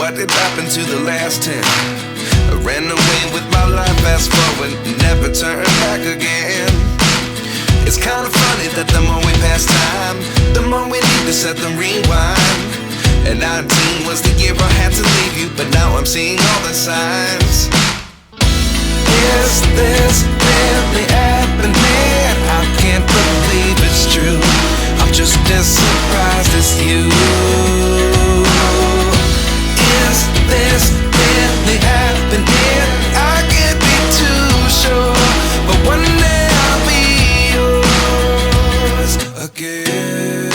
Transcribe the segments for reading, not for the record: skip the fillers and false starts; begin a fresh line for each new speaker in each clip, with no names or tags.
What did happen to the last 10? I ran away with my life, fast forward, never turn back again. It's kind of funny that the more we pass time, the more we need to set them rewind. And 19 was the year I had to leave you, but now I'm seeing all the signs. Is this really happening? I can't believe it's true. I'm just as surprised as you. Is this really happening? I can't be too sure, but one day I'll be yours again.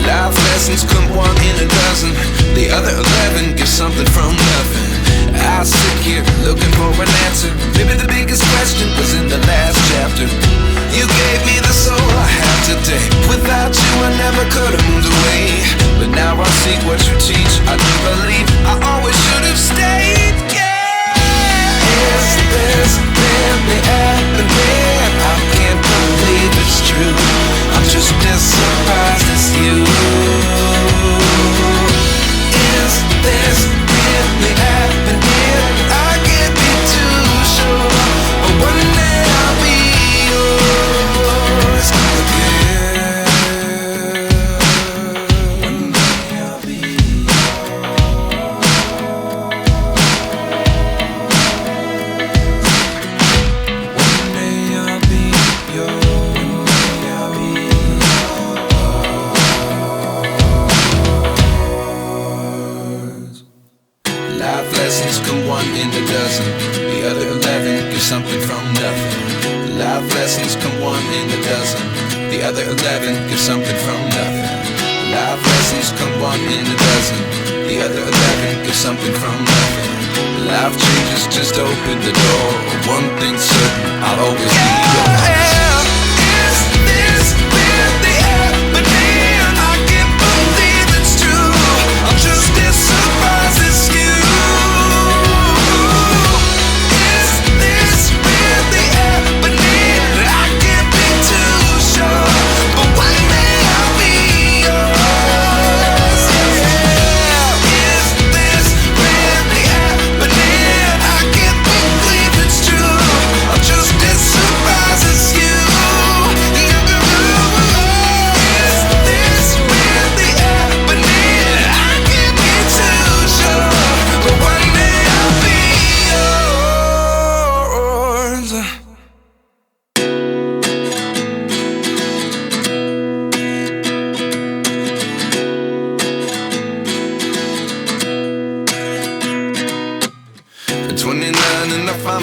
Life lessons come one in a dozen. The other 11 give something from nothing. I sit here looking for an answer. Maybe the biggest question was in the last chapter. You gave me the soul I have today. Without you I never could have moved away. But now I seek what you teach. I do believe I always should have stayed. Yeah. Is this really happening? I can't believe it's true. I'm just as surprised as you. Is this really happening? I can't be too sure, but one day I'll be yours again. One day I'll be yours. One day I'll be yours. Life lessons come one in a dozen. The other 11 give something from nothing. Life lessons come one in a dozen. The other 11 give something from nothing. Life lessons come one in a dozen. The other 11 give something from nothing. Life changes just open the door. One thing's certain, I'll always be yours. Is this really happening? I can't believe it's true. I'm just as surprised as you.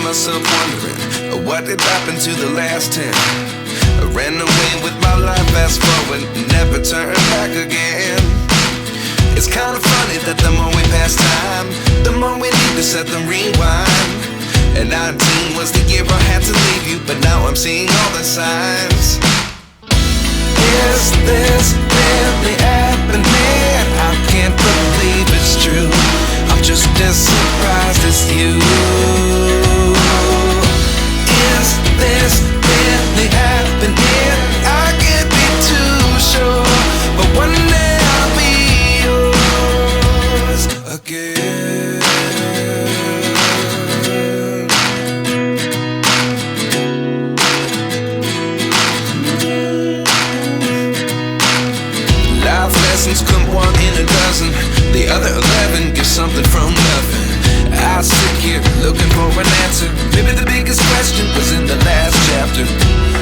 Myself wondering what did happen to the last 10. I ran away with my life, fast forward, never turn back again. It's kind of funny that the more we pass time, the more we need to set them rewind. And 19 was the year I had to leave you, but now I'm seeing all the signs. Is this really happening? I can't believe it's true. I'm just as surprised as you. Is this really happening? I can't be too sure, but one day I'll be yours again. Life lessons come one in a dozen. The other 11 give something from nothing. I sit here looking for an answer. Maybe the biggest question was in the last chapter.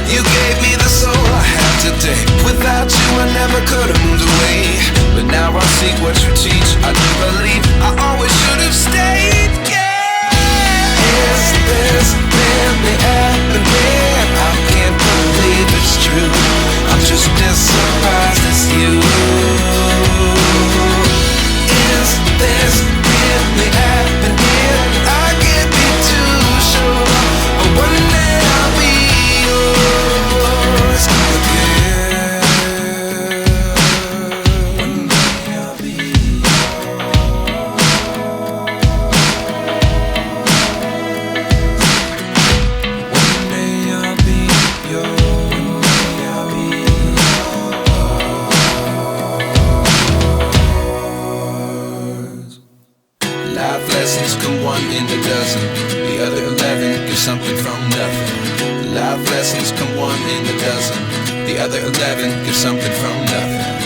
You gave me the soul I have today. Without you I never could have moved away. But now I seek what you teach. I do believe I always should have stayed. Yeah. Is this really happening? I can't believe it's true. I'm just as surprised as you. Is this really happening? I can't be too sure, but one day I'll be yours again. One day I'll be yours. in a dozen. The other 11 give something from nothing. Life lessons come one in a dozen. The other 11 give something from nothing.